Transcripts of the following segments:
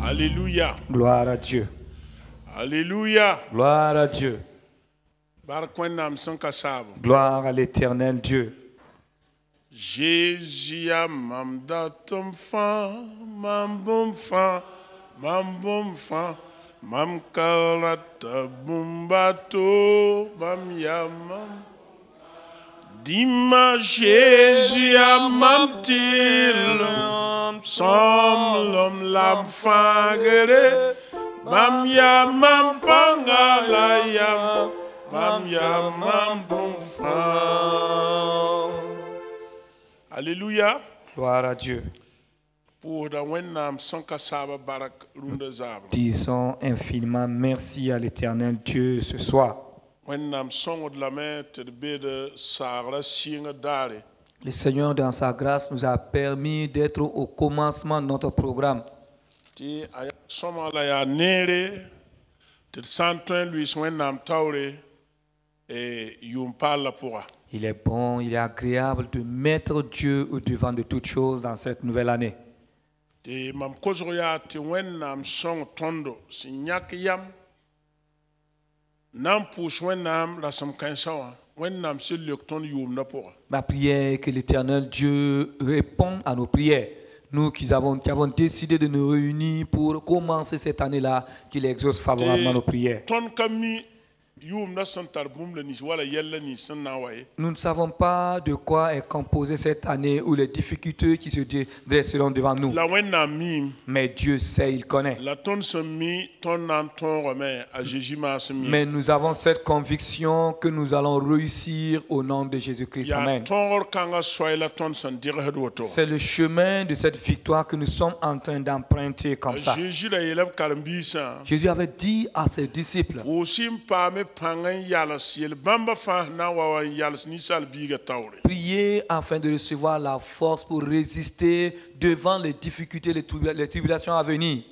Alléluia. Gloire à Dieu. Alléluia. Gloire à Dieu. Gloire à l'Éternel Dieu. Jésus a mamdatum fa, mambum fa, mam karata bumbato, mam yamam. Dima Jésus a mamtil, som l'homme l'am fangere, mam yamam pangala yam, mam yamam bum fa. Alléluia. Gloire à Dieu. Disons infiniment merci à l'Éternel Dieu ce soir. Le Seigneur, dans sa grâce, nous a permis d'être au commencement de notre programme. Il est bon, il est agréable de mettre Dieu au devant de toutes choses dans cette nouvelle année. Ma prière est que l'Éternel Dieu réponde à nos prières. Nous qui avons décidé de nous réunir pour commencer cette année-là, qu'il exauce favorablement nos prières. Nous ne savons pas de quoi est composée cette année ou les difficultés qui se dresseront devant nous. Mais Dieu sait, il connaît. Mais nous avons cette conviction que nous allons réussir au nom de Jésus-Christ. Amen. C'est le chemin de cette victoire que nous sommes en train d'emprunter comme ça. Jésus avait dit à ses disciples: priez afin de recevoir la force pour résister devant les difficultés, les tribulations à venir.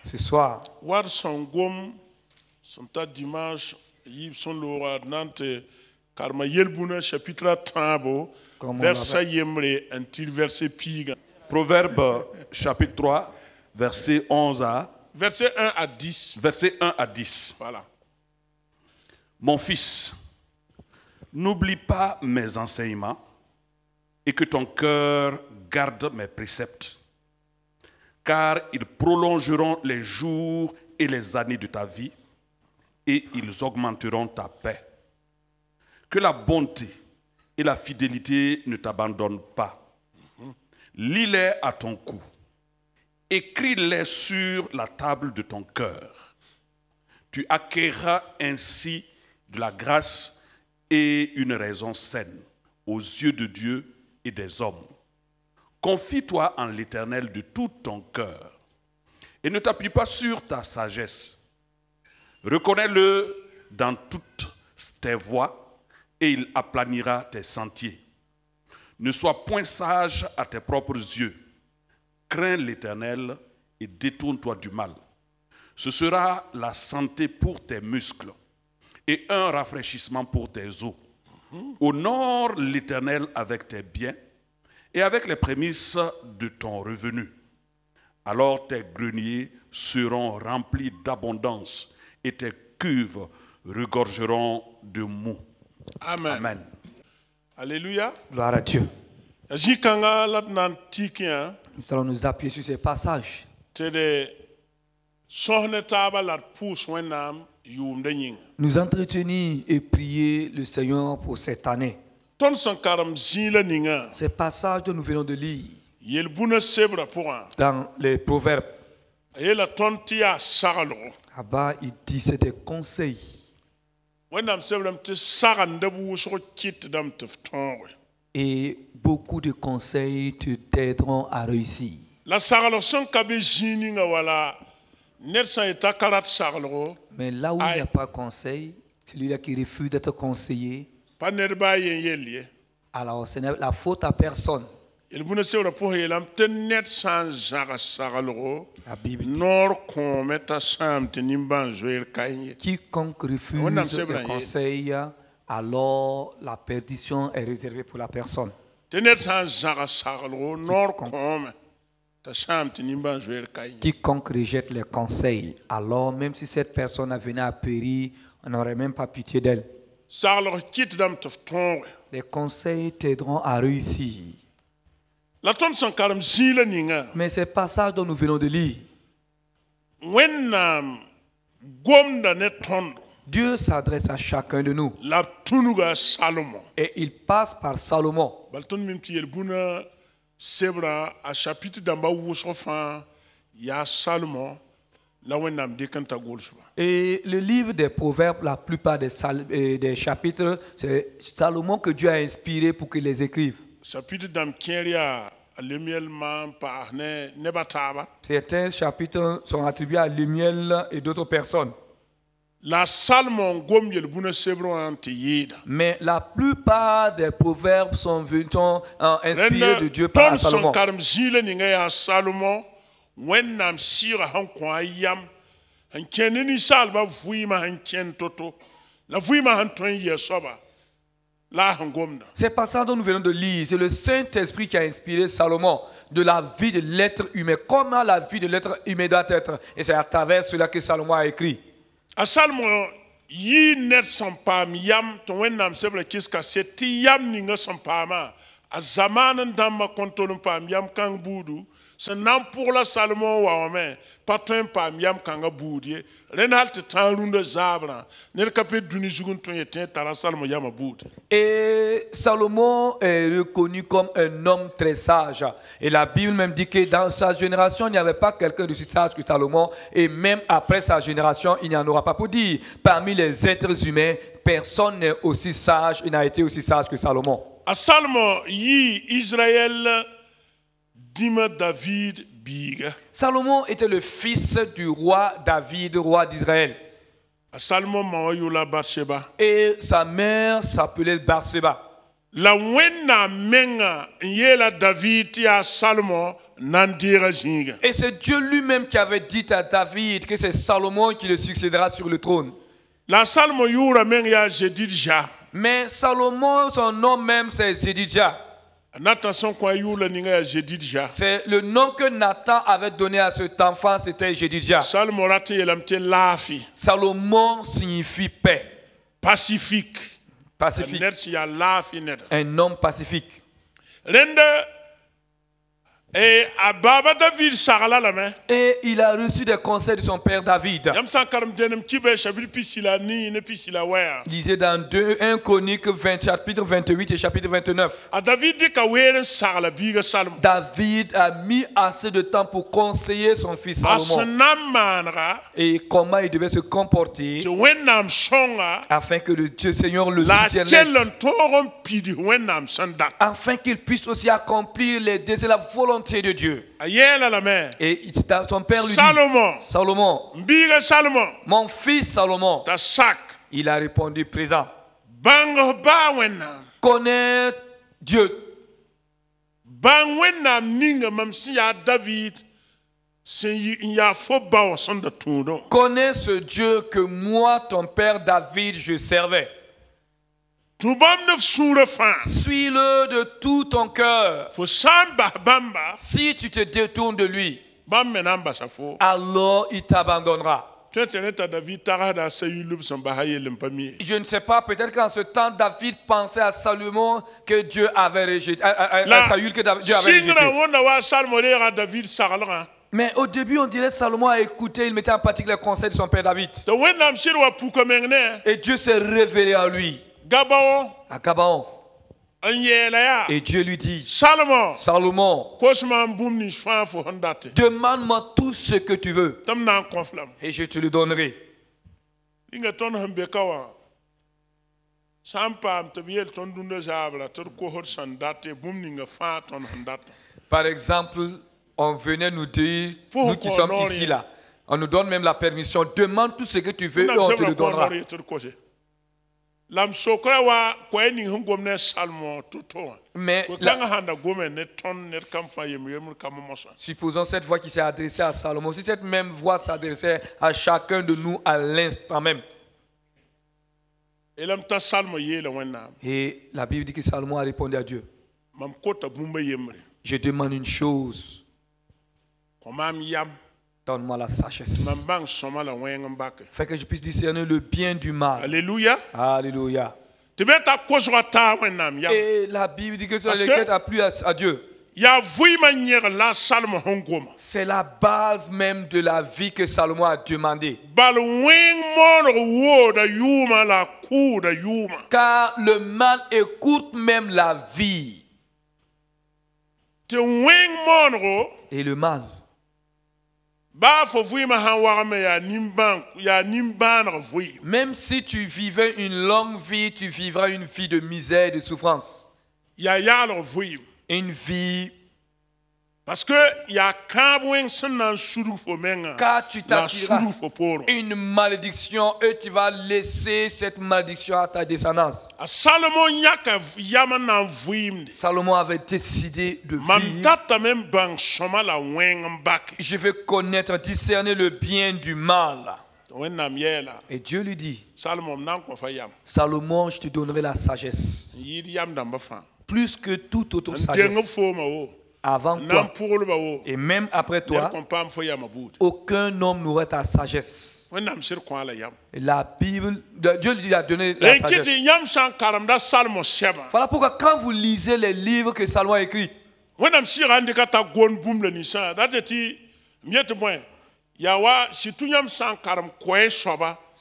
Ce soir, Proverbe chapitre 3, verset 11 à Verset 1 à 10. Verset 1 à 10. Voilà. Mon fils, n'oublie pas mes enseignements et que ton cœur garde mes préceptes, car ils prolongeront les jours et les années de ta vie et ils augmenteront ta paix. Que la bonté et la fidélité ne t'abandonnent pas. Lis-les à ton cou. Écris-les sur la table de ton cœur. Tu acquerras ainsi de la grâce et une raison saine aux yeux de Dieu et des hommes. Confie-toi en l'Éternel de tout ton cœur et ne t'appuie pas sur ta sagesse. Reconnais-le dans toutes tes voies et il aplanira tes sentiers. Ne sois point sage à tes propres yeux. Crains l'Éternel et détourne-toi du mal. Ce sera la santé pour tes muscles et un rafraîchissement pour tes os. Honore l'Éternel avec tes biens et avec les prémices de ton revenu. Alors tes greniers seront remplis d'abondance et tes cuves regorgeront de mou. Amen. Amen. Alléluia. Gloire à Dieu. Nous allons nous appuyer sur ces passages. Nous entretenir et prier le Seigneur pour cette année. Ces passages que nous venons de lire dans les Proverbes. Là-bas, il dit c'est des conseils. Et beaucoup de conseils t'aideront à réussir. Mais là où il n'y a pas de conseil, celui-là qui refuse d'être conseillé, alors ce n'est la faute à personne. La Bible dit, quiconque refuse le conseil, alors la perdition est réservée pour la personne. ta sham ti nimban jouer kai. Quiconque rejette les conseils, alors même si cette personne a venu à périr, on n'aurait même pas pitié d'elle. Sarlo kit dam tof ton. Les conseils t'aideront à réussir. La ton son karam zila ninga. Mais ces passages dont nous venons de lire, When gomda ne tondo. Dieu s'adresse à chacun de nous. La tunuga Salomon. Et il passe par Salomon. Balton mimti yelbuna sebra a chapitre d'amba wusofan ya Salomon la wenam dekanta golsuba. Et le livre des Proverbes, la plupart des chapitres, c'est Salomon que Dieu a inspiré pour qu'il les écrive. Chapitre d'am Kéria, Lemuel man par nebataba. Certains chapitres sont attribués à Lemuel et d'autres personnes. La Salomon gom yelbuna sebra antiyida. Mais la plupart des proverbes sont inspirés de Dieu par Salomon. Karam zile ninga ya Salomon wenam sira hankwa yam hankenini salba vuima hanken toto la vuima hanton yesoba. C'est pas ça dont nous venons de lire. C'est le Saint-Esprit qui a inspiré Salomon de la vie de l'être humain. Comment la vie de l'être humain doit être. Et c'est à travers cela que Salomon a écrit. A Salomon, yi net sampam yam, ton wenam seble kiska seti yam ninga sampama. A zamanan damma kontolum pam yam kang budu. Se nam pour la Salomon wa patun pam yam kanga boudie. Renal te tanlunde zabra. Ner kapé duni jugun ton yeten tara Salomon yama boud. Et Salomon est reconnu comme un homme très sage. Et la Bible même dit que dans sa génération, il n'y avait pas quelqu'un de si sage que Salomon. Et même après sa génération, il n'y en aura pas pour dire. Parmi les êtres humains, personne n'est aussi sage et n'a été aussi sage que Salomon. A Salomon yi Israël dima David biga. Salomon était le fils du roi David, roi d'Israël. Salomon maoyola Bathsheba. Et sa mère s'appelait Bathsheba. La wenna menga yela David ya Salomon nandira zinga. Et c'est Dieu lui-même qui avait dit à David que c'est Salomon qui le succédera sur le trône. La Salomon yura menga Jedidja. Mais Salomon, son nom même, c'est Jedidja. C'est le nom que Nathan avait donné à cet enfant, c'était Jedidja. Salomon signifie paix. Pacifique. Pacifique. Un homme pacifique. Et il a reçu des conseils de son père David. Lisez dans 1 Chronique 20, chapitre 28 et chapitre 29. David a mis assez de temps pour conseiller son fils Salomon. Et comment il devait se comporter afin que le Dieu Seigneur le soutienne. Afin qu'il puisse aussi accomplir les désirs, la volonté de Dieu. Et son père lui dit, Salomon, mon fils Salomon, il a répondu présent. Connais Dieu. Connais ce Dieu que moi, ton père David, je servais. Suis-le de tout ton cœur. Si tu te détournes de lui, alors il t'abandonnera. Je ne sais pas, peut-être qu'en ce temps, David pensait à Salomon que Dieu avait rejeté. À Saül que Dieu avait rejeté. Mais au début, on dirait que Salomon a écouté, il mettait en pratique les conseils de son père David. Et Dieu s'est révélé à lui. À Gabaon. Et Dieu lui dit, Salomon, demande-moi tout ce que tu veux et je te le donnerai. Par exemple, on venait nous dire, nous qui sommes ici là, on nous donne même la permission, demande tout ce que tu veux et on te le donnera. Mais supposons cette voix qui s'est adressée à Salomon, si cette même voix s'adressait à chacun de nous à l'instant même. Et la Bible dit que Salomon a répondu à Dieu. Je demande une chose. Donne-moi la sagesse. Fais que je puisse discerner le bien du mal. Alléluia. Alléluia. Et la Bible dit que c'est l'écriture a plu à Dieu. C'est la base même de la vie que Salomon a demandé. Car le mal écoute même la vie. Et le mal. Même si tu vivais une longue vie, tu vivras une vie de misère et de souffrance. Une vie. Parce que car tu t'attireras une malédiction et tu vas laisser cette malédiction à ta descendance. Salomon avait décidé de vivre. Je veux connaître, discerner le bien du mal. Et Dieu lui dit, Salomon, je te donnerai la sagesse. Plus que toute autre sagesse. Avant toi et même après toi, aucun homme n'aurait ta sagesse. Et la Bible, Dieu lui a donné la sagesse. Voilà pourquoi quand vous lisez les livres que Salomon a écrits,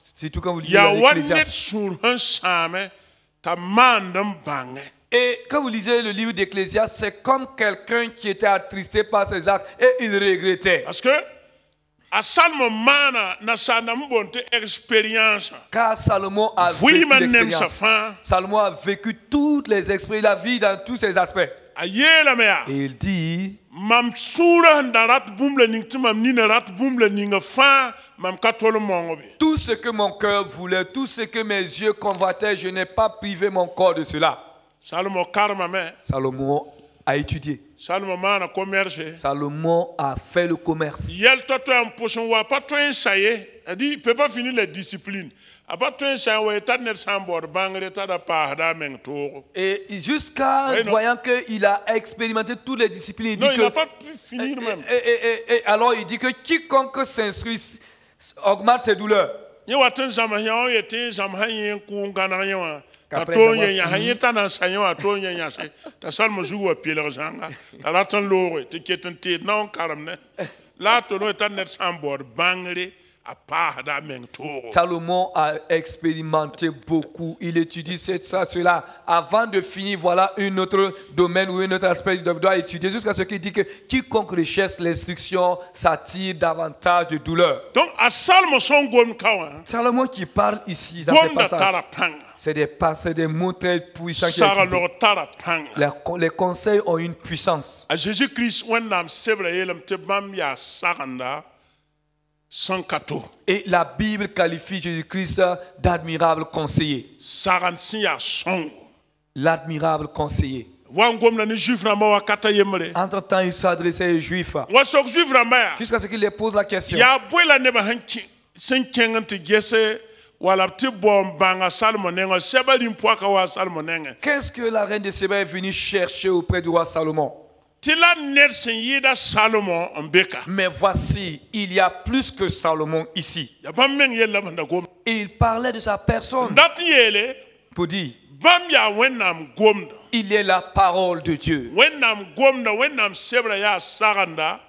surtout quand vous lisez l'Ecclésiaste. Et quand vous lisez le livre d'Ecclésiaste, c'est comme quelqu'un qui était attristé par ses actes et il regrettait. Parce que car Salomon a vécu l'expérience. Salomon a vécu toutes les expériences, la vie dans tous ses aspects. Et il dit, tout ce que mon cœur voulait, tout ce que mes yeux convoitaient, je n'ai pas privé mon corps de cela. Salomon a étudié. Salomon a fait le commerce. Il ne peut pas finir les disciplines. Et jusqu'à voyant qu'il a expérimenté toutes les disciplines, il dit il n'a pas pu finir même. Et alors il dit que quiconque s'instruit augmente ses douleurs. Salomon a expérimenté beaucoup. Il étudie cela. Avant de finir, voilà un autre domaine ou un autre aspect qu'il doit étudier jusqu'à ce qu'il dit que quiconque recherche l'instruction s'attire davantage de douleur. Donc, à Salomon qui parle ici dans ces passages, c'est des mots très puissants. Les conseils ont une puissance. À Jésus-Christ, et la Bible qualifie Jésus-Christ d'admirable conseiller. L'admirable conseiller. Entre-temps, il s'adressait aux Juifs. Jusqu'à ce qu'il leur pose la question. Qu'est-ce que la reine de Séba est venue chercher auprès du roi Salomon? Mais voici, il y a plus que Salomon ici. Et il parlait de sa personne pour dire, il est la parole de Dieu.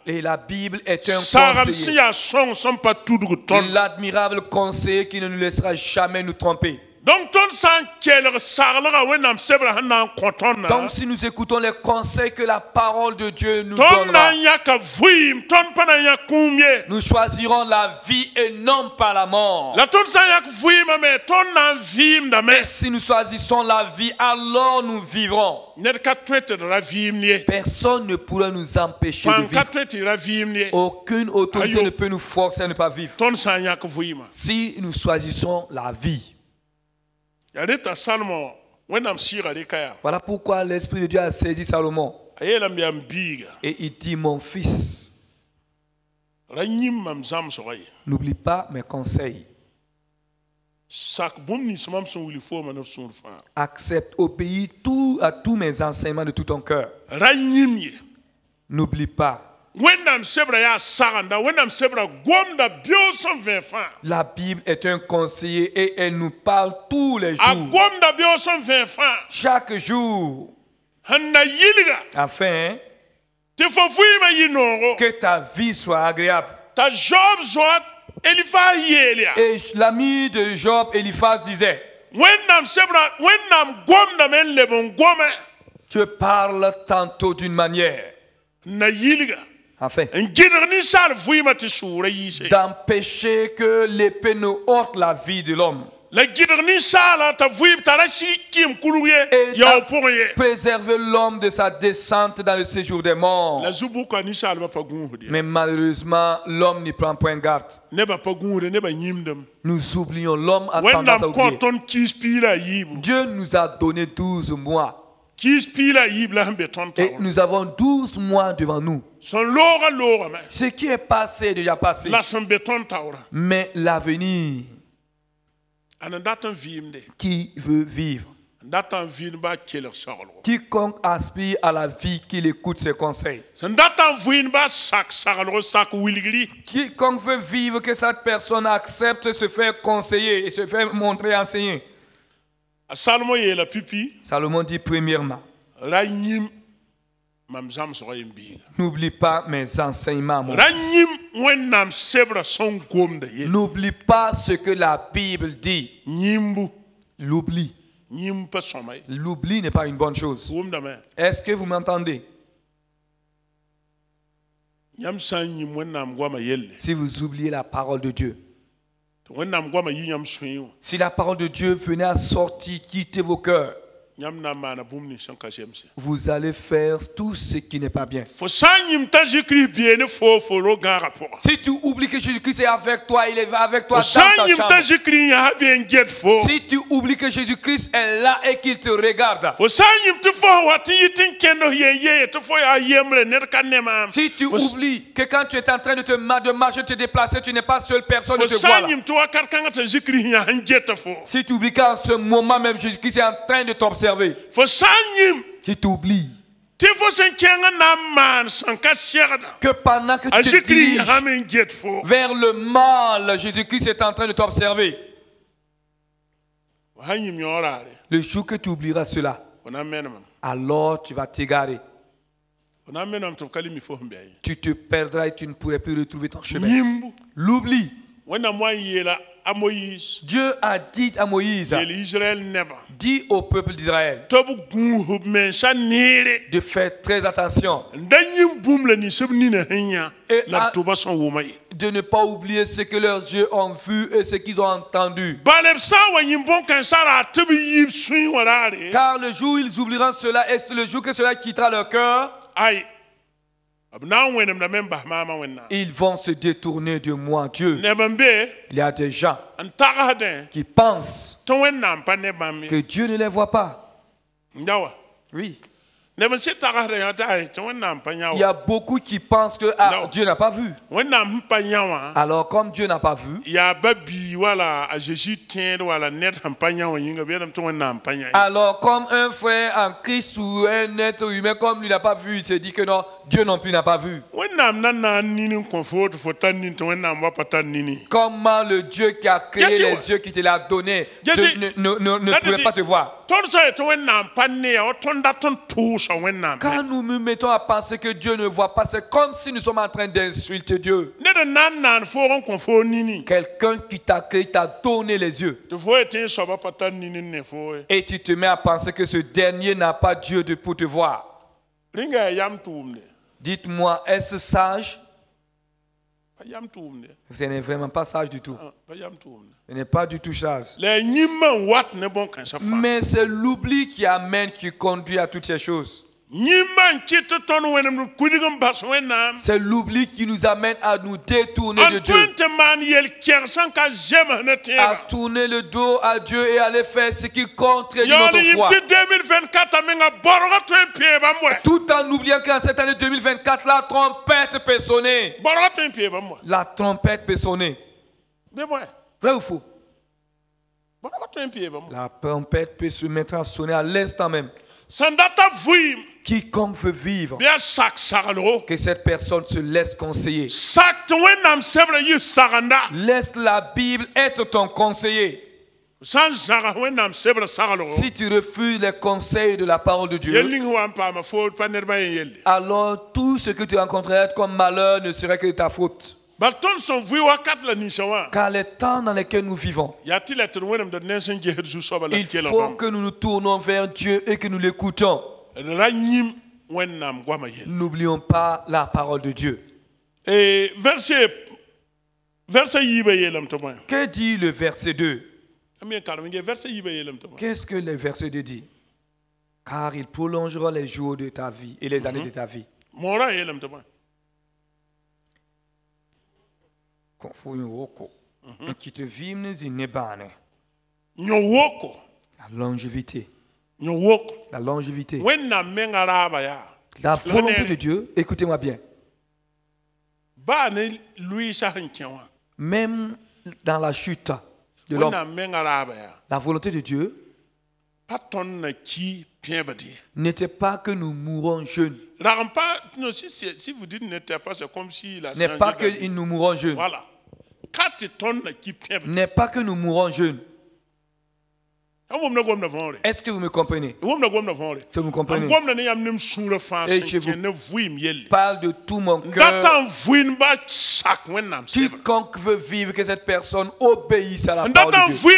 Et la Bible est un conseiller. L'admirable conseiller qui ne nous laissera jamais nous tromper. Donc si nous écoutons les conseils que la parole de Dieu nous donnera, nous choisirons la vie et non pas la mort. Et si nous choisissons la vie, alors nous vivrons. Personne ne pourra nous empêcher de vivre. Aucune autorité ne peut nous forcer à ne pas vivre. Si nous choisissons la vie. Voilà pourquoi l'Esprit de Dieu a saisi Salomon. Et il dit, mon fils, n'oublie pas mes conseils. Accepte, obéis à tous mes enseignements de tout ton cœur. N'oublie pas. wẽnnaam sebra yaa sagenda wẽnnaam sebra gomda beoog sẽn vẽ fãa La Bible est un conseiller et elle nous parle tous les a jours, gomda beoog sẽn vẽ fãa chaque jour, sẽn na yɩlga afin tɩ fo vɩɩmã yɩ noogo que ta vie soit agréable. t'a Job zoat Eliphaz yeel yaa Et l'ami de Job, Eliphaz, disait, wẽnnaam sebra wẽnnaam gomdame n leb n gome Dieu parle tantôt d'une manière, n na yɩlga afin n gɩdg ninsaal vɩɩmã tɩ sʋʋra yiise d'empêcher que l'épée ne ôte la vie de l'homme la gɩdg ninsaalã t'a vɩɩm t'a ra kɩɩm kulg ye et yao pʋgẽ ye préserver l'homme de sa descente dans le séjour des morts. la zu-bʋka ninsaalbã pa gũusd ye Mais malheureusement, l'homme n'y prend point garde. nebã pa gũusde nebã yĩmdame Nous oublions, l'homme a tendance à wẽnnaam kõ oublier. tõnd kiis piila a yiibu Dieu nous a donné 12 mois kiis piila a yiib la sẽn be tõnd et taoor nous avons 12 mois devant nous. sẽn looga loogame Ce qui est passé est déjà passé, la sẽn be tõnd taoora mais l'avenir, a nan dat n vɩɩmde qui veut vivre? n dat n vɩɩnbã kelg saglgo Quiconque aspire à la vie, qu'il écoute ses conseils. sẽn dat n vɩɩnbã sak saglgo sak wilgri Quiconque veut vivre, que cette personne accepte se faire conseiller et se faire montrer, enseigner. a salmo yeela pipi Salomon dit premièrement, ra yĩm mam zãmsgã yen biiga n'oublie pas mes enseignements, mon ra fils. yĩm wẽnnaam sebra sẽn gomda ye N'oublie pas ce que la Bible dit. yĩmbu L'oubli. yĩm pa sõma ye L'oubli n'est pas une bonne chose. wʋmdame Est-ce que vous m'entendez? yãmb sã n yĩm wẽnnaam goamã yelle Si vous oubliez la parole de Dieu, tɩ wẽnnaam goamã yɩ yãmb sũyẽ wã si la parole de Dieu venait à sortir, quitter vos cœurs, yãmb na n maana bũmb ning sẽn ka zemse vous allez faire tout ce qui n'est pas bien. fo sã n yĩm t'a zikri bee ne fooforo gãagã pʋga Si tu oublies que Jésus-Christ est avec toi, il est avec toi fo sã dans n ta yĩm t'a chambre. zikri n yãsa bee n get fo Si tu oublies que Jésus-Christ est là et qu'il te regarde. fo sã n yĩm tɩ fo wa tɩ yɩ tɩ n kẽnd yeye tɩ fo yaa yembre ned ka ne maam Si tu oublies que quand tu es en train de marcher, te déplacer, tu n'es pas seul, personne fo ne te sã voit n là. yĩm tɩ wakat kãngã t'a zikri n yãs n geta fo Si tu oublies qu'en ce moment même, Jésus-Christ est en train de t'observer. fo sã n yĩm Si tu oublies tɩ fo sẽn kẽng n na n maan sẽn ka segda que pendant que a tu te zikri diriges yãsame n get fo vers le mal, Jésus-Christ est en train de t'observer. fo sã n yĩm yõoraare Le jour que tu oublieras cela, fo na n menemam alors tu vas t'égarer. fo na n menem tɩ f ka le mi fo sẽn bɩ a ye Tu te perdras et tu ne pourrais plus retrouver ton chemin. yĩmbu L'oubli. wẽnnaam wa n yeela a moyiis Dieu a dit à Moïse, yeel Israël nebã dis au peuple d'Israël tɩ b gũusb mensã neere de faire très attention, n da yĩm bũmb la ninsb nina sẽn yã Et la a- b tʋba sẽn wʋma ye de ne pas oublier ce que leurs yeux ont vu et ce qu'ils ont entendu. bala b sã n wa yĩm bõn-kãensã ra tɩ b yiib sũy wã raare Car le jour où ils oublieront cela, et le jour que cela quittera leur cœur, ay b na n wẽnemdame n bas maamã wẽnnaam ils vont se détourner de moi, Dieu. neb n be Il y a des gens n tagsdẽ qui pensent tɩ wẽnnaam pa ne bãmb ye que Dieu ne les voit pas. nda Oui. neb n sɩd tagsdã yã tɩ ay tɩ wẽnnaam pa yã Il y wa a beaucoup qui pensent que Non. Dieu n'a pas vu. wẽnnaam sẽn pa yã wã Alors, comme Dieu n'a pas vu, yaa ba-bii wala a Jésus tẽed wala ned sẽn pa yã wã yĩnga b yeelame tɩ wẽnnaam pa yã ye alors comme un frère en Christ ou un être humain, comme lui n'a pas vu, il se dit que non, Dieu non plus n'a pas vu. wẽnnaam na n nini n kõ foo tɩ fo tar nin tɩ wẽnnaam wa pa tar nini Comment le Dieu qui a créé Yes, les you- yeux, qui te l'a donné, Yes, ne That pourrait is pas it. te voir? tõnd sã yetɩ wẽnnaam pa ne ya wa tõnd dat n tʋʋsa wẽnnaam Quand nous nous mettons à penser que Dieu ne voit pas, c'est comme si nous sommes en train d'insulter Dieu. ned n na n naan foog n kõ foo nini Quelqu'un qui t'a créé, t'a donné les yeux. tɩ fo yetɩ n soaba pa tar nini n ne foo ye Et tu te mets à penser que ce dernier n'a pas Dieu pour te voir. rĩnga yaa yam tʋʋmde Dites-moi, est-ce sage? pa yam tʋʋmde Ce n'est vraiment pas sage du tout. pa yam tʋʋmde Ce n'est pas du tout sage. la a yĩmbã n wat ne bõn-kãensã fãa Mais c'est l'oubli qui amène, qui conduit à toutes ces choses. yĩmbã n kɩt tɩ tõnd wẽnemd kudg n bas wẽnnaam C'est l'oubli qui nous amène à nous détourner de n Dieu, tõe tɩ maan yel-kɛg sẽn ka zems ne à tẽega tourner le dos à Dieu et à aller faire ce qui contredit yaool notre yĩm foi. tɩ 2024 a menga borga tõe n pee bãmb wɛ Tout en oubliant qu'en cette année 2024, la trompette peut sonner. borga tõe n pee bãmb wɛ La trompette peut sonner. bɩ bõe Vrai ou faux? borga tõe n pee bãmb wɛ La trompette peut se mettre à sonner à l'instant même. Sandata vuim. Quiconque veut vivre, Bien sak saralo. que cette personne se laisse conseiller. Sak te wennam sebre yu saranda. Laisse la Bible être ton conseiller. Sans zara wennam sebre saralo. Si tu refuses les conseils de la parole de Dieu, Yeling wan pa ma fo pa nerba yelle. alors tout ce que tu rencontrerais comme malheur ne serait que de ta faute. Balton son vu wakat la nishawa. Car les temps dans lesquels nous vivons, Yati la ten wennam de nesen je herzu sobala il kela faut bam. que nous nous tournons vers Dieu et que nous l'écoutons. Ranyim wennam gwama yelle. N'oublions pas la parole de Dieu. Et verset yibe yelam to moy. Que dit le verset 2? Amien kalminge verset yibe yelam to moy. Qu'est-ce que le verset 2 dit? Car il prolongera les jours de ta vie et les années de ta vie. Mora yelam to moy. Qui te vimnes inebane. Nyowoko. La longévité. Nyowoko. La longévité. Wennam mengaraba ya. La volonté de Dieu, écoutez-moi bien. Ba ne lui sa hankewa. Même dans la chute de l'homme, Wennam mengaraba ya. la volonté de Dieu Paton na ki piembadi. n'était pas que nous mourons jeunes. Rampa, non, si vous dites n'était pas, c'est comme si la N'est pas que nous mourons jeunes. Voilà. 4 tonnes na ki piembadi. N'est pas que nous mourons jeunes. Est-ce que vous me comprenez? Est-ce que vous comprenez? Et je vous parle de tout mon cœur. Quiconque veut vivre, que cette personne obéisse à la parole de Dieu.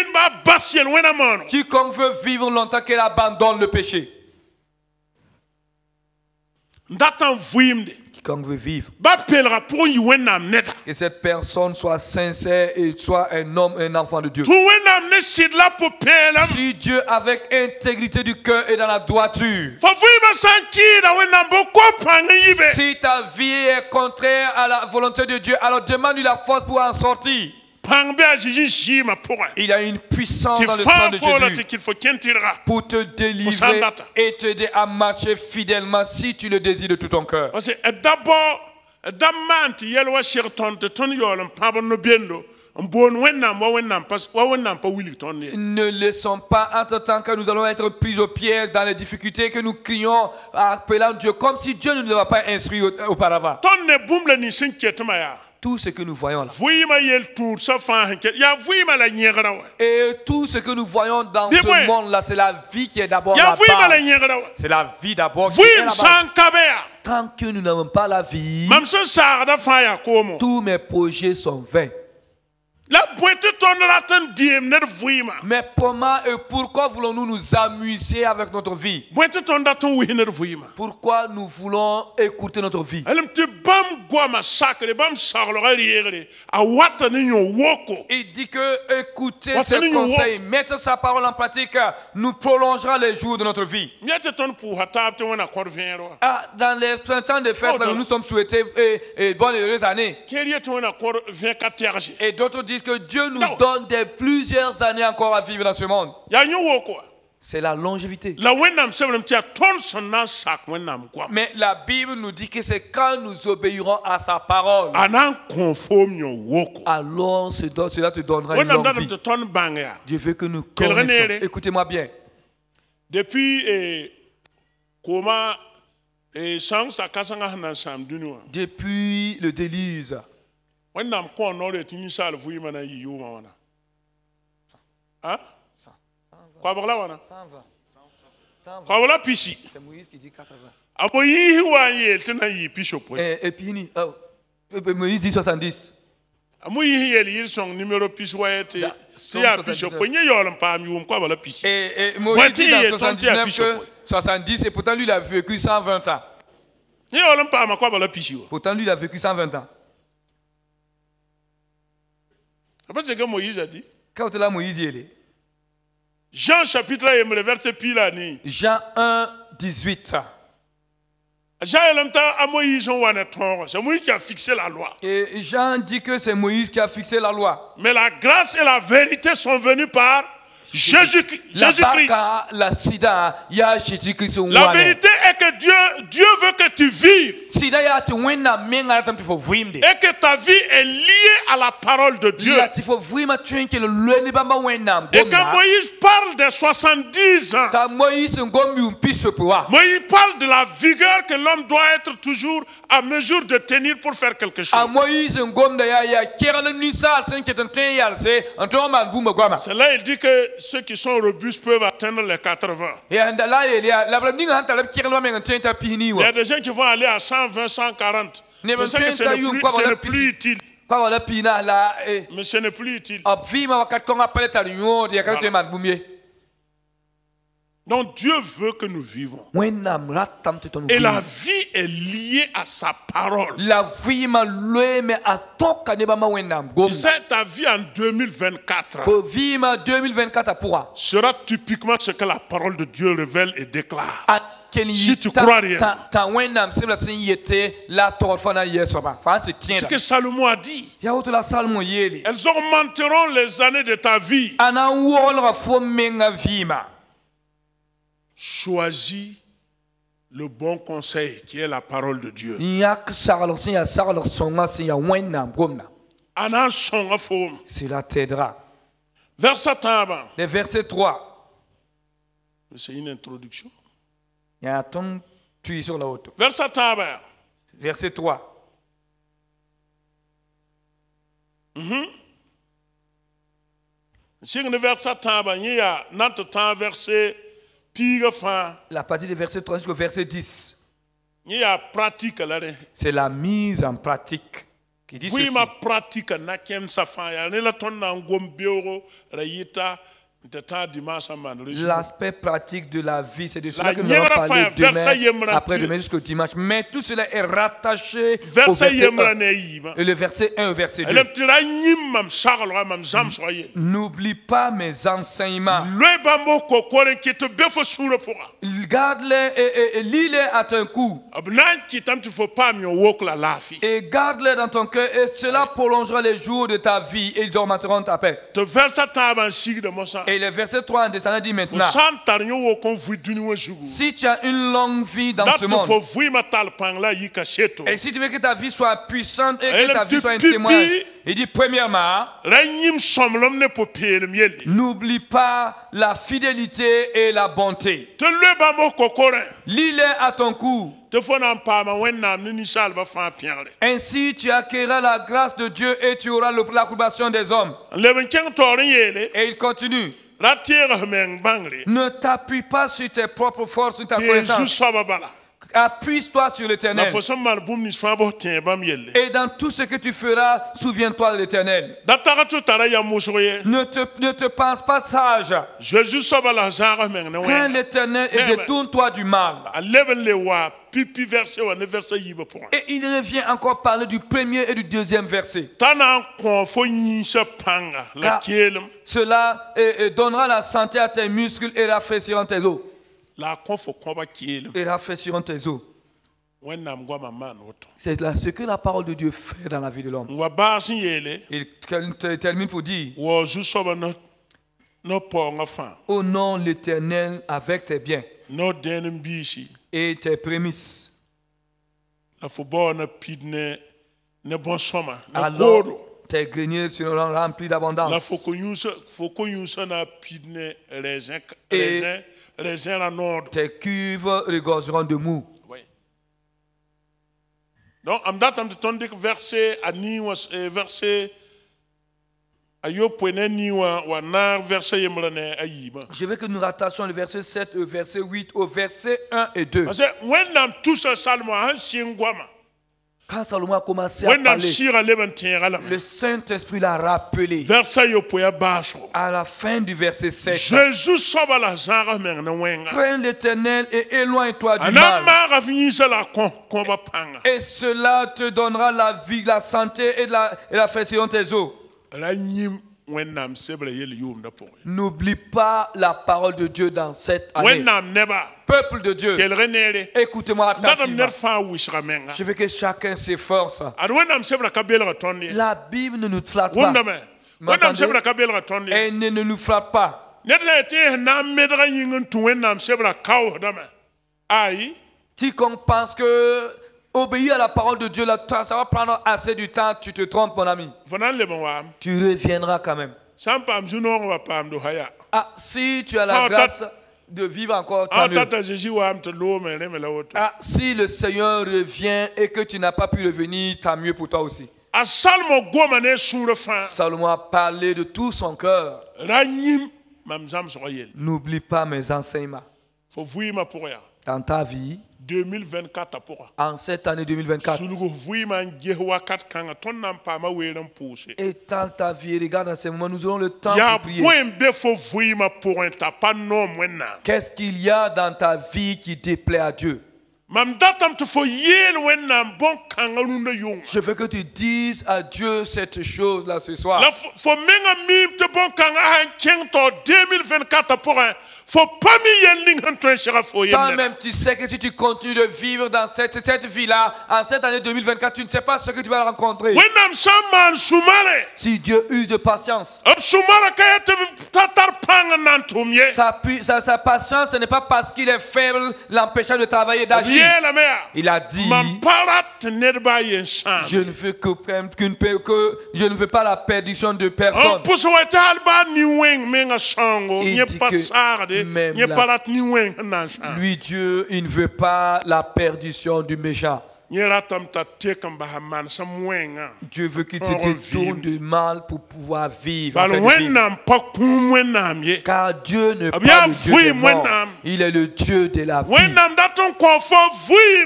Quiconque veut vivre longtemps, qu'elle abandonne le péché. Quiconque veut vivre, que cette personne soit sincère et soit un homme, un enfant de Dieu. Si Dieu avec intégrité du cœur et dans la droiture, si ta vie est contraire à la volonté de Dieu, alors demande-lui la force pour en sortir. Il y a une puissance dans le sang de Jésus pour te délivrer et t'aider à marcher fidèlement si tu le désires de tout ton cœur. Parce que d'abord, ne laissons pas entre-temps que nous allons être pris au piège dans les difficultés, que nous crions appelant Dieu comme si Dieu ne nous avait pas instruit auparavant. Tout ce que nous voyons là. Et tout ce que nous voyons dans ce monde-là, c'est la vie qui est d'abord la base. C'est la vie d'abord qui est la base. Tant que nous n'avons pas la vie, tous mes projets sont vains. Mais comment et pourquoi voulons-nous nous amuser avec notre vie? Pourquoi nous voulons écouter notre vie? Il dit que écouter ses conseils, mettre sa parole en pratique, nous prolongera les jours de notre vie. Dans les printemps de fête, nous nous sommes souhaités bonnes et heureuses années. Et d'autres disent que Dieu nous donne plusieurs années encore à vivre dans ce monde. C'est la longévité. Mais la Bible nous dit que c'est quand nous obéirons à sa parole, alors cela te donnera une longue vie. Dieu veut que nous connaissions. Écoutez-moi bien. Depuis le déluge, c'est Moïse qui dit 80. Et puis Moïse dit 70. Et Moïse dit dans 79 que 70 et pourtant lui il a vécu 120 ans. Pourtant lui il a vécu 120 ans. C'est que Moïse a dit. Quand là Moïse y est. Jean chapitre 1 verset pilani. Jean 1 18. C'est Moïse qui a fixé la loi. Et Jean dit que c'est Moïse qui a fixé la loi. Mais la grâce et la vérité sont venues par Jésus-Christ. La barca, la sida, il y a Jésus-Christ. La vérité est que Dieu veut que tu vives. Sida ya tu wena menga tam tu fo vwimde. Et que ta vie est liée à la parole de Dieu. La tu fo vwima twenke le lweni bamba wena. Et quand Moïse parle des 70 ans, ta Moïse ngomi umpiso poa. Moïse parle de la vigueur que l'homme doit être toujours à mesure de tenir pour faire quelque chose. A Moïse ngomda ya kerana nisal sen ketanten yalse antoma bumba gwama. C'est là il dit que ceux qui sont robustes peuvent atteindre les 80. Et là il y a la blaming hanta la kerana menga tenta pini Il y wa. a des gens qui vont aller à 120, 140. Mais c'est que ce n'est plus utile. Kwa wala pina la Mais ce n'est plus utile. Abvima wakat konga paleta l'union de yakate man bumye. Donc Dieu veut que nous vivons. Et la vie est liée à sa parole. Tu sais, ta vie en 2024 sera typiquement ce que la parole de Dieu révèle et déclare. Si tu crois rien. Ce que Salomon a dit. Elles augmenteront les années de ta vie. Choisis le bon conseil qui est la parole de Dieu. Cela t'aidera. Verset 3. Le verset 3. C'est une introduction. Il y a un ton tu sur la haute. Verset 3. Verset 3. Si le verset 3, il y a notre temps verset. La partie du verset 3 jusqu'au verset 10. C'est la mise en pratique qui dit ceci. L'aspect pratique de la vie, c'est de cela que nous allons parler demain, après-demain jusqu'au dimanche. Mais tout cela est rattaché au verset 1. Et le verset 1 au verset 2. N'oublie pas mes enseignements. Garde-les et lis-les à ton cou. Et garde-les dans ton cœur et cela prolongera les jours de ta vie et ils augmenteront ta paix. Et le verset 3 en descendant dit maintenant, si tu as une longue vie dans ce monde, et si tu veux que ta vie soit puissante et que ta vie soit un témoignage, il dit premièrement, n'oublie pas la fidélité et la bonté. Lis-les à ton cou. Ainsi tu acquerras la grâce de Dieu et tu auras l'approbation des hommes. Et il continue. Ne t'appuie pas sur tes propres forces, sur ta connaissance. Appuie-toi sur l'Éternel. Et dans tout ce que tu feras, souviens-toi de l'Éternel. Ne te pense pas sage. Crains l'Éternel et détourne-toi du mal. Et il revient encore parler du premier et du deuxième verset. Cela donnera la santé à tes muscles et rafraîchira tes os. Et rafraîchiront tes os. C'est ce que la parole de Dieu fait dans la vie de l'homme. Il termine pour dire, honore l'Éternel avec tes biens et tes prémices. Alors tes greniers seront remplis d'abondance. Et tes cuves regorgeront de mou. Oui. Donc, verset je veux que nous rattachions le verset 7 au verset 8 au verset 1 et 2. Quand Salomon a commencé à parler, le Saint-Esprit l'a rappelé à la fin du verset 7. Crains l'Éternel et éloigne-toi du mal. Et cela te donnera la vie, la santé et la fécondité de tes os. N'oublie pas la parole de Dieu dans cette année. Peuple de Dieu, écoutez-moi attentivement. Je veux que chacun s'efforce. La Bible ne nous flatte pas. Elle ne nous flatte pas. Quiconque pense que obéir à la parole de Dieu, là, ça va prendre assez du temps, tu te trompes, mon ami. Tu reviendras quand même. Ah, si tu as la grâce de vivre encore, tant mieux. Ah, si le Seigneur revient et que tu n'as pas pu revenir, tant mieux pour toi aussi. Salomon a parlé de tout son cœur. N'oublie pas mes enseignements. Dans ta vie, 2024 en cette année 2024, étends ta vie et regarde dans ces moments, nous aurons le temps de prier. Qu'est-ce qu'il y a dans ta vie qui déplaît à Dieu? Je veux que tu dises à Dieu cette chose-là ce soir. Toi-même, tu sais que si tu continues de vivre dans cette vie-là, en cette année 2024, tu ne sais pas ce que tu vas rencontrer. Si Dieu use de patience, sa patience, ce n'est pas parce qu'il est faible l'empêchant de travailler, d'agir. Il a dit, je ne veux pas la perdition de personne. Il dit que même lui, Dieu, il ne veut pas la perdition du méchant. Dieu veut qu'il te détourne du mal pour pouvoir vivre. Car Dieu ne parle pas le Dieu des morts. Il est le Dieu de la vie.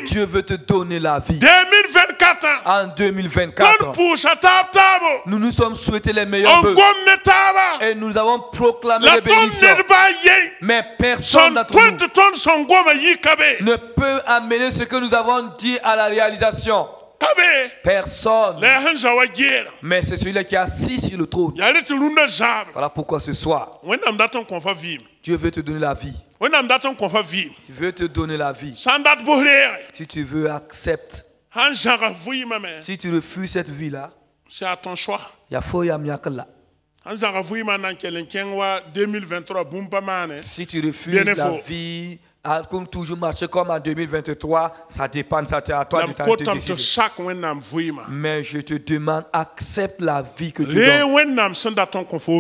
Dieu veut te donner la vie. En 2024, nous nous sommes souhaités les meilleurs vœux. Et nous avons proclamé les bénédictions. Mais personne d'entre nous ne peut amener ce que nous avons dit à la réalisation. Personne. Mais c'est celui-là qui est assis sur le trône. Voilà pourquoi ce soir, Dieu veut te donner la vie. Il veut te donner la vie. Si tu veux, accepte. Si tu refuses cette vie-là, c'est à ton choix. Si tu refuses la vie, comme toujours marcher comme en 2023, ça dépend, ça à toi de décider. Mais je te demande, accepte la vie que Dieu donne.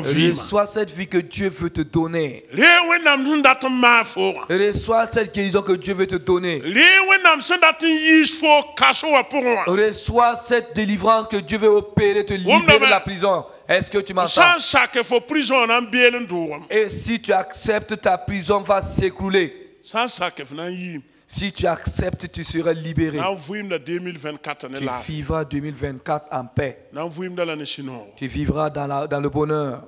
Reçois cette vie que Dieu veut te donner. Reçois cette guérison que Dieu veut te donner. Reçois cette délivrance que Dieu veut opérer, te libérer de la prison. Est-ce que tu m'entends? Et si tu acceptes, ta prison va s'écrouler. Si tu acceptes, tu seras libéré. Tu vivras 2024 en paix. Tu vivras dans le bonheur.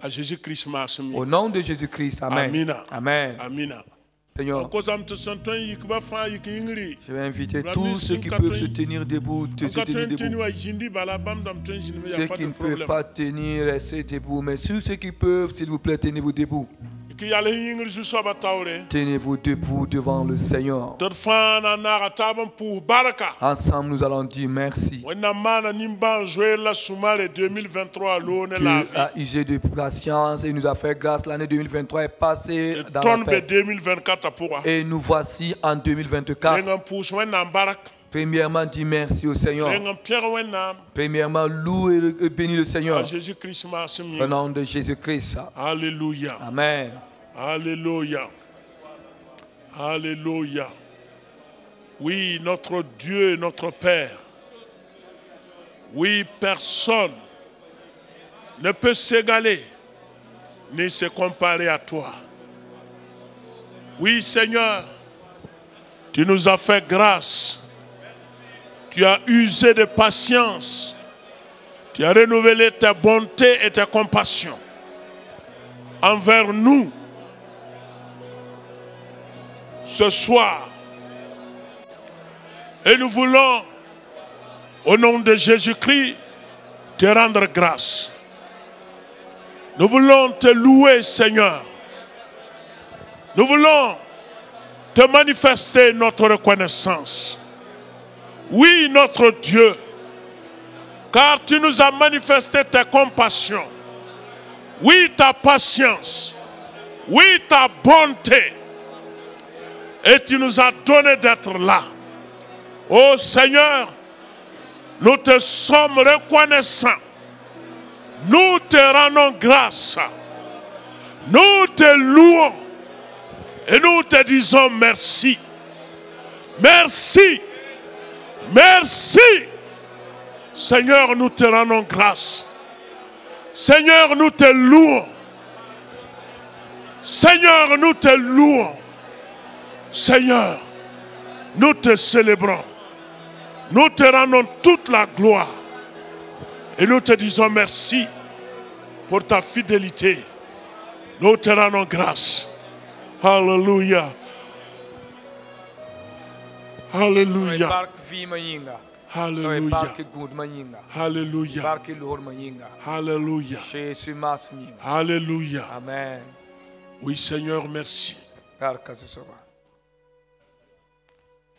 Au nom de Jésus-Christ. Amen. Amen. Seigneur, je vais inviter tous ceux qui peuvent se tenir debout, Ceux qui ne peuvent pas tenir, restez debout. Mais ceux qui peuvent, s'il vous plaît, tenez-vous debout. Tenez-vous debout devant le Seigneur. Ensemble, nous allons dire merci. Dieu a usé de patience et nous a fait grâce. L'année 2023 est passée dans la paix. Et nous voici en 2024. Premièrement, dis merci au Seigneur. Premièrement, loue et bénis le Seigneur. Au nom de Jésus-Christ. Alléluia. Amen. Alléluia. Alléluia. Oui, notre Dieu et notre Père. Oui, personne ne peut s'égaler ni se comparer à toi. Oui, Seigneur, tu nous as fait grâce. Tu as usé de patience. Tu as renouvelé ta bonté et ta compassion envers nous. Ce soir, et nous voulons, au nom de Jésus-Christ, te rendre grâce. Nous voulons te louer, Seigneur. Nous voulons te manifester notre reconnaissance. Oui, notre Dieu, car tu nous as manifesté ta compassion. Oui, ta patience. Oui, ta bonté. Et tu nous as donné d'être là. Oh Seigneur, nous te sommes reconnaissants. Nous te rendons grâce. Nous te louons. Et nous te disons merci. Merci. Merci. Seigneur, nous te rendons grâce. Seigneur, nous te louons. Seigneur, nous te louons. Seigneur, nous te célébrons. Nous te rendons toute la gloire. Et nous te disons merci pour ta fidélité. Nous te rendons grâce. Alléluia. Alléluia. Alléluia. Alléluia. Alléluia. Alléluia. Amen. Oui, Seigneur, merci.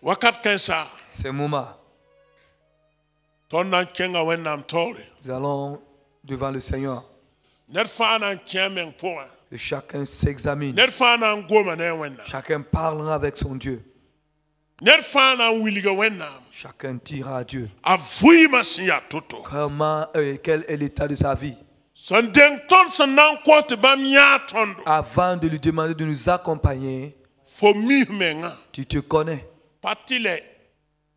Wakat kensa. Ce moment, Ton nan kenga wenam tole. nous allons devant le Seigneur. Nerfa nan kiamen poa. Et chacun s'examine. Nerfa nan goma ne wenam. Chacun parlera avec son Dieu. Nerfa nan wiliga wenam. Chacun dira à Dieu Avui masiya toto. comment, quel est l'état de sa vie. Sandeng ton sanang kwate bam ya tondo. Avant de lui demander de nous accompagner, Fo mi menga. tu te connais. Patile.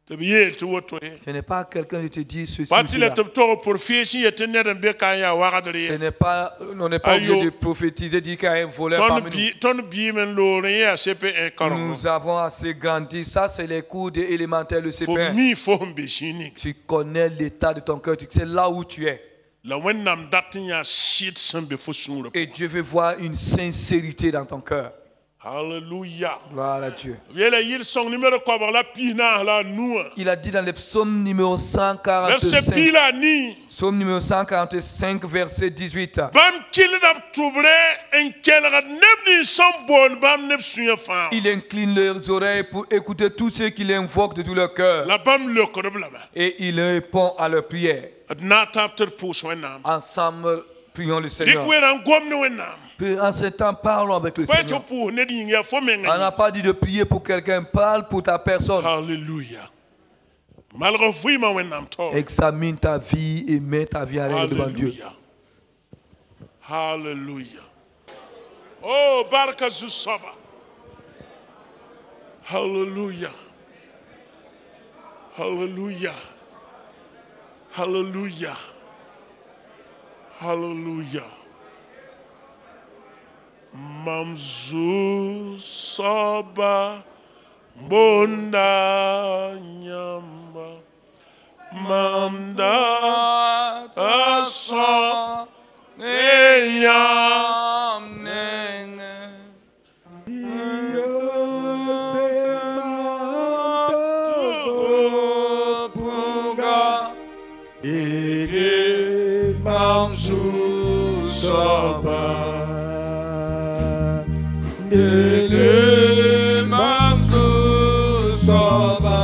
Te biye te woto e. Ce n'est pas quelqu'un qui te dit ceci ou Patile cela. te to pour fiesi etene rembe kanya wagadri. Ce n'est pas, on n'est pas obligé de prophétiser, dire qu'il y a un voleur parmi Ton bi men lorien a CPE nous. karon. Nous avons assez grandi. Ça, c'est les cours élémentaires, le Fo CPR. mi fo mbeshini. Tu connais l'état de ton cœur. Tu sais là où tu es. La wenam datinya shit sambe fo sungro. Et Dieu veut voir une sincérité dans ton cœur. Alléluia. Gloire à Dieu. Yela yil song numéro quoi la pina la noua. Il a dit dans le psaume numéro Verset 145. pila ni. Psaume numéro 145, verset 18. Bam kil dab touble en kel rad nebni som bon bam neb suya fa. Il incline leurs oreilles pour écouter tous ceux qui l'invoquent de tout leur cœur. La bam le korobla ba. Et il répond à leurs prières. Na tapter pous wenam. Ensemble, prions le Seigneur. Dikwe ran gomne wenam. En ce temps, parlons avec le Kwe to Seigneur. pou ne di nga fo On menga. n'a pas dit de prier pour quelqu'un, parle pour ta personne. Alléluia. Malgré vous ma wenam to. Examine ta vie et mets ta vie à règle devant Dieu. Alléluia. Alléluia. Oh, barka zusaba. Alléluia. Alléluia. Alléluia. Alléluia. Mamzu soba bonda nyamba mamda asa eyam nene mamzu soba Dele mamzu soba,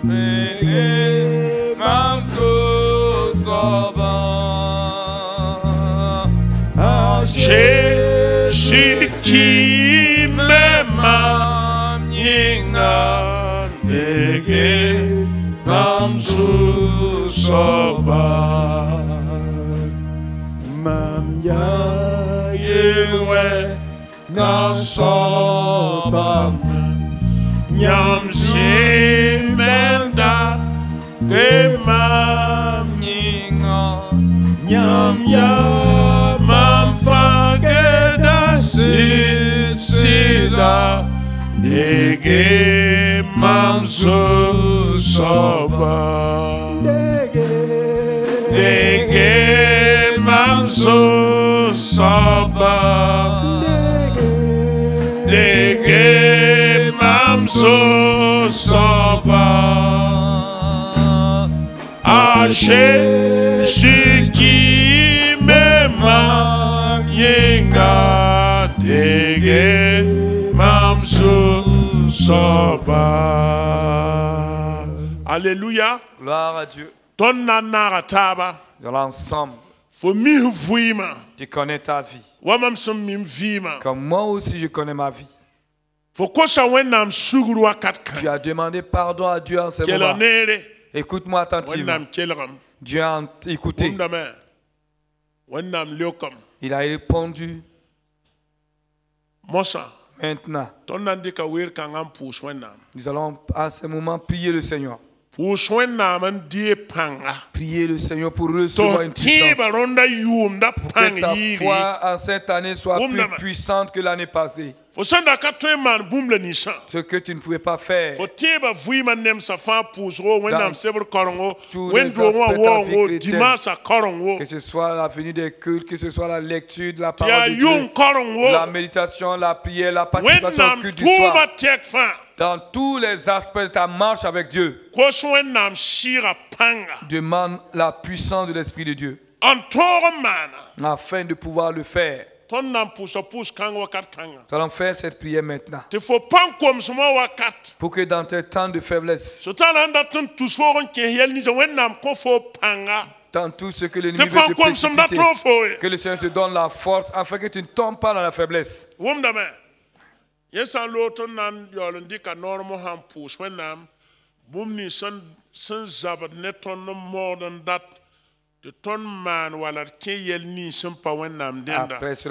dele mamzu soba. Jésus qui m'aime, ninga nege mamzu soba, mam yewe na soba, nyam simenda ke mam ninga, nyam ya mam fageda sila nege mamzu soba, nege mamzu soba, nege mamzu soba, à Jésus qui m'aime, yenga nege mamzu soba. Alléluia. Gloire à Dieu. Ton nanara taba. Dans l'ensemble, Tu connais ta vie. Comme moi aussi je connais ma vie. Tu as demandé pardon à Dieu en ce moment. Écoute-moi attentivement. Dieu a écouté. Il a répondu. Maintenant, nous allons à ce moment prier le Seigneur. Prier le Seigneur pour recevoir une puissance. Pour que ta foi en cette année soit plus puissante que l'année passée. Ce que tu ne pouvais pas faire. Dans tous les aspects de ta vie chrétienne, que ce soit la venue des cultes, que ce soit la lecture de la parole de Dieu, la méditation, la prière, la participation au culte du soir. Dans tous les aspects de ta marche avec Dieu, demande la puissance de l'Esprit de Dieu afin de pouvoir le faire. Nous allons faire cette prière maintenant. Pour que dans tes temps de faiblesse, dans tout ce que l'ennemi veut te précipiter, que le Seigneur te donne la force afin que tu ne tombes pas dans la faiblesse. Après cela,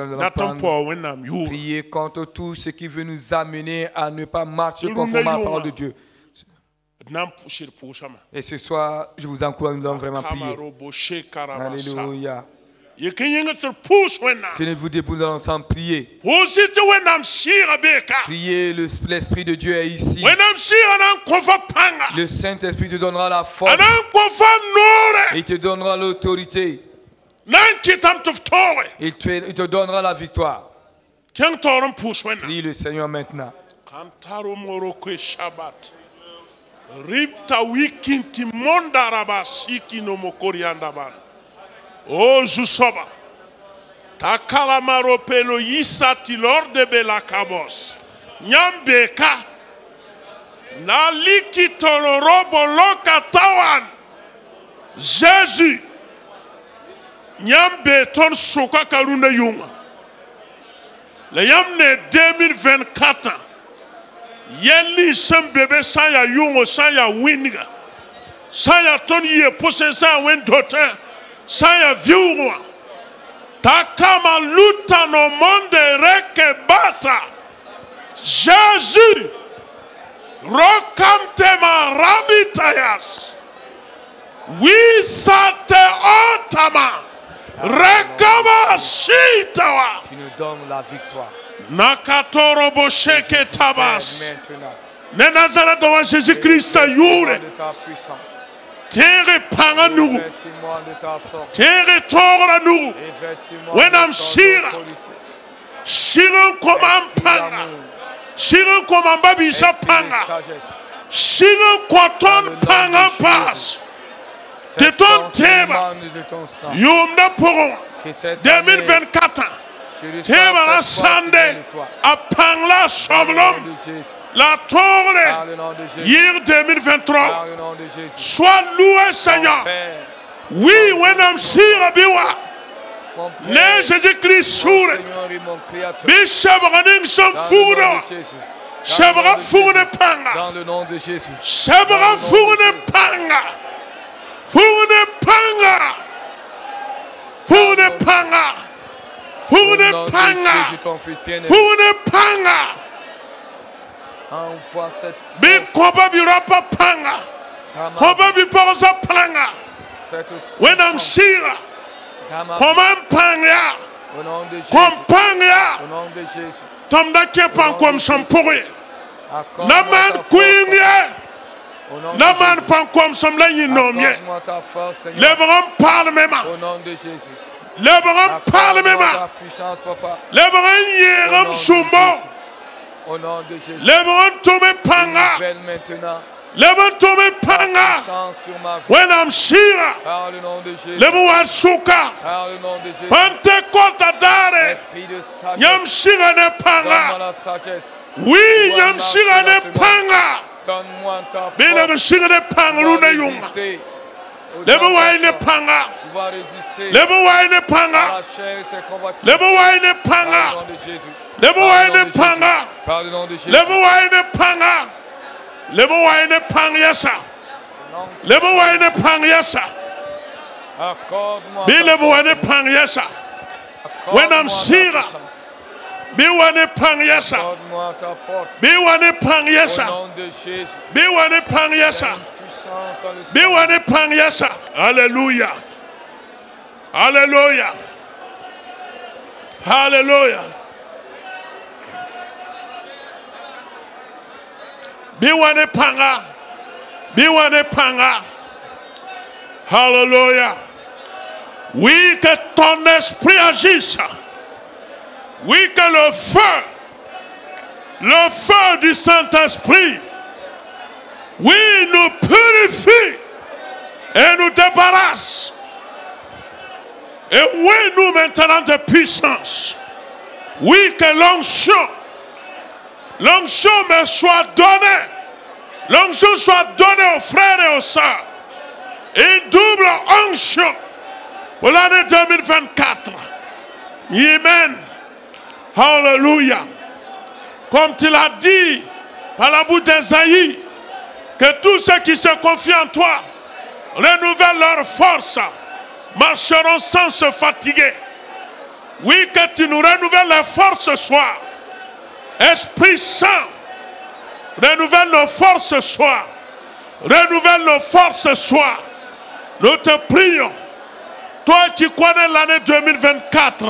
nous allons prier contre tout ce qui veut nous amener à ne pas marcher conformément à la parole de Dieu. Et ce soir, je vous encourage, nous allons vraiment prier. Alléluia. Tenez-vous debout, nous allons ensemble prier. Priez, l'Esprit de Dieu est ici. Le Saint-Esprit te donnera la force. Il te donnera l'autorité. Il te donnera la victoire. Prie le Seigneur maintenant. Oh, Jusoba. Takalamaro pelo yisati lord de belakabos. Nyambeka. Naliki tolorobo lokatawan. Jésus. Nyambe ton soka karuna yunga. Le yamne 2024. Yeli sem bébé saya yungo saya winga. Saya ton ye possè sa wen dotin. Saya viuwa takama luta no monde reke bata Jésus rokamte ma rabitayas wisate otama rekaba shitawa. Tu nous donnes la victoire. Nakatoro bosheke tabas nenazala dowa Jésus Christ yure. Terre panga nous. Terre tora nous. When I'm shira. Shira comme panga. Shira comme babisa panga. Shira koton panga pass. De ton tema. Yumna pour 2024. Tema la sande. A pangla somlom. La tourne, hier 2023, sois loué Seigneur. Oui, when I'm sire biwa, ne Jésus-Christ soure, bishabra ning fourne, shabra fourne panga, Dans le nom de Jésus. shabra fourne panga, fourne panga, fourne panga, fourne panga, fourne panga. Envoie cette Bi koba bi rapa panga. Koba bi posa panga. When I'm shira. Comment panga. Au nom de Jésus. Comme panga. Au nom de Jésus. Tom da kepan comme son pourri. Naman queen. Naman pan comme son la yinomie. Les bras parlent même. Au nom de Jésus. Les bras parlent même. Les bras yeram sumo. Au nom de Jésus. Les bras tombent panga. Les bras tombent panga. When I'm shira. Par le nom de Jésus. Les bras suka. Par le nom de Jésus. Pentecôte dare. Esprit de sagesse. Yam shira ne panga. Donne-moi la sagesse. Oui, yam shira ne panga. Donne-moi ta force. Bina me shira ne panga luna yunga. Les bras ne panga. pouvoir résister Lebo waine à panga. la chair et ses convoitises. Lebo waine Par le panga. nom de Jésus. Lebo waine panga. Par le nom de Jésus. Lebo waine panga. Lebo waine pang yesa. Lebo waine pang yesa. Accorde-moi Bi ta lebo force. waine pang yesa. Accorde-moi When I'm ta sira. puissance. Bi wane pang yesa. Accorde-moi ta force. Bi wane pang Au yesa. nom de Jésus. Bi wane pang yesa. Puissance dans le Bi sang. wane pang yesa. Hallelujah. Hallelujah. Hallelujah. Biwane panga. Biwane panga. Hallelujah. Oui, que ton esprit agisse. Oui, que le feu du Saint-Esprit, oui, nous purifie et nous débarrasse. Et oui, nous maintenant de puissance. Oui, que l'onction me soit donnée. L'onction soit donnée aux frères et aux sœurs. Une double onction pour l'année 2024. Amen. Hallelujah. Comme tu l'as dit par la bouche d'Esaïe, que tous ceux qui se confient en toi renouvellent leur force, marcheront sans se fatiguer. Oui, que tu nous renouvelles les forces ce soir. Esprit Saint, renouvelle nos forces ce soir. Renouvelle nos forces ce soir. Nous te prions. Toi qui connais l'année 2024,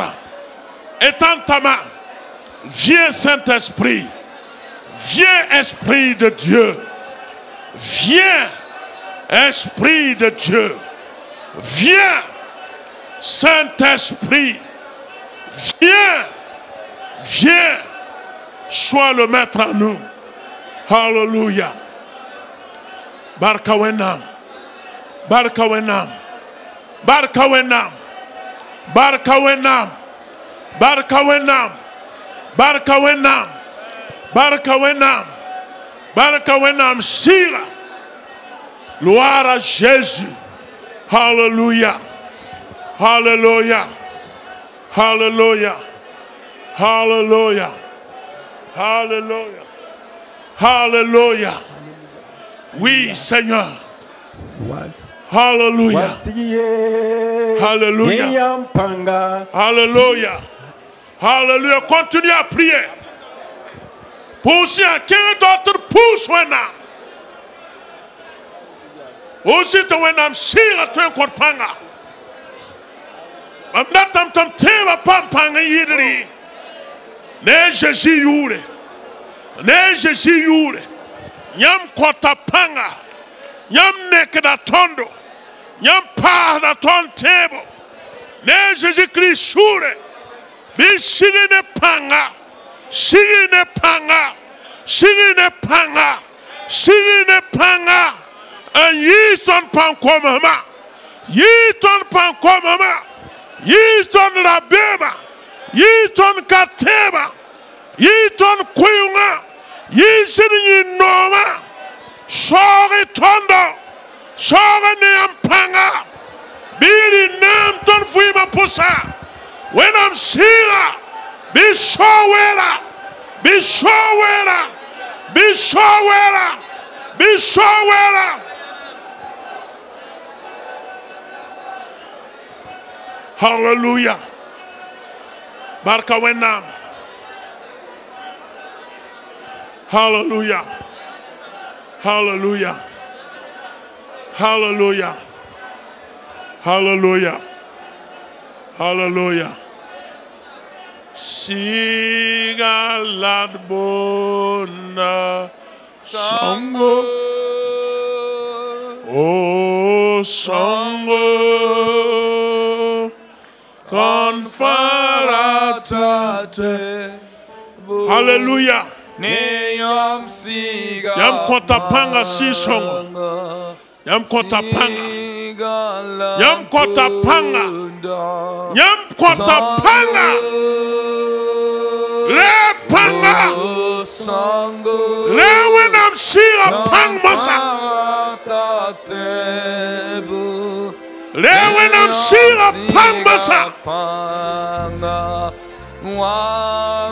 étends ta main. Viens Saint-Esprit. Viens Esprit de Dieu. Viens Esprit de Dieu. Viens Saint-Esprit. Viens. Viens. Sois le maître en nous. Hallelujah. Barka wenam. Barka wenam. Barka wenam. Barka wenam. Barka wenam. Barka wenam. Barka wenam. Barka wenam. Sira. Gloire à Jésus. Hallelujah. Hallelujah. Hallelujah. Hallelujah. Hallelujah. Hallelujah. Oui, Seigneur. Hallelujah. Hallelujah. Hallelujah. Hallelujah. Continue à prier. Poussez à qui d'autre pousse maintenant. Aussi te wenam sira te korpanga. Amnatam tam tema pampanga yidri. Ne Jésus yure. Ne Jésus yure. Nyam kota panga. Nyam nek da tondo. Nyam pa da ton table. Ne Jésus Christ sure. Bi sigi ne panga. Sigi ne panga. Sigi ne panga. Sigi ne panga. En yi son pan komama. Yi ton pan komama. Yi ton rabema. Yi ton kateba. Yi ton kuyunga. Yi sini noma. Sori tondo. Sori ne ampanga. Biri nam ton fuima pusa. When I'm sira. Be showera. Be showera. Be showera. Be showera. Hallelujah. Barka wenam. Hallelujah. Hallelujah. Hallelujah. Hallelujah. Hallelujah. Siga ladbona sango. Oh sango. Confaratate. Hallelujah. Yam kota panga si songo. Yam kota panga. Yam kota panga. Yam kota panga. Le panga. Le wenam sira pang masa. Lewe nam sira pambasa.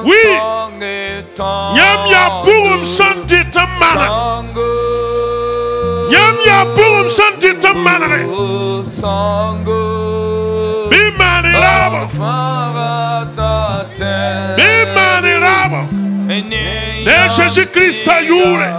Oui. Nyam ya burum santi tamana. Nyam ya burum santi tamana. Bimani rabo. Bimani rabo. Ne Jésus-Christ ayure.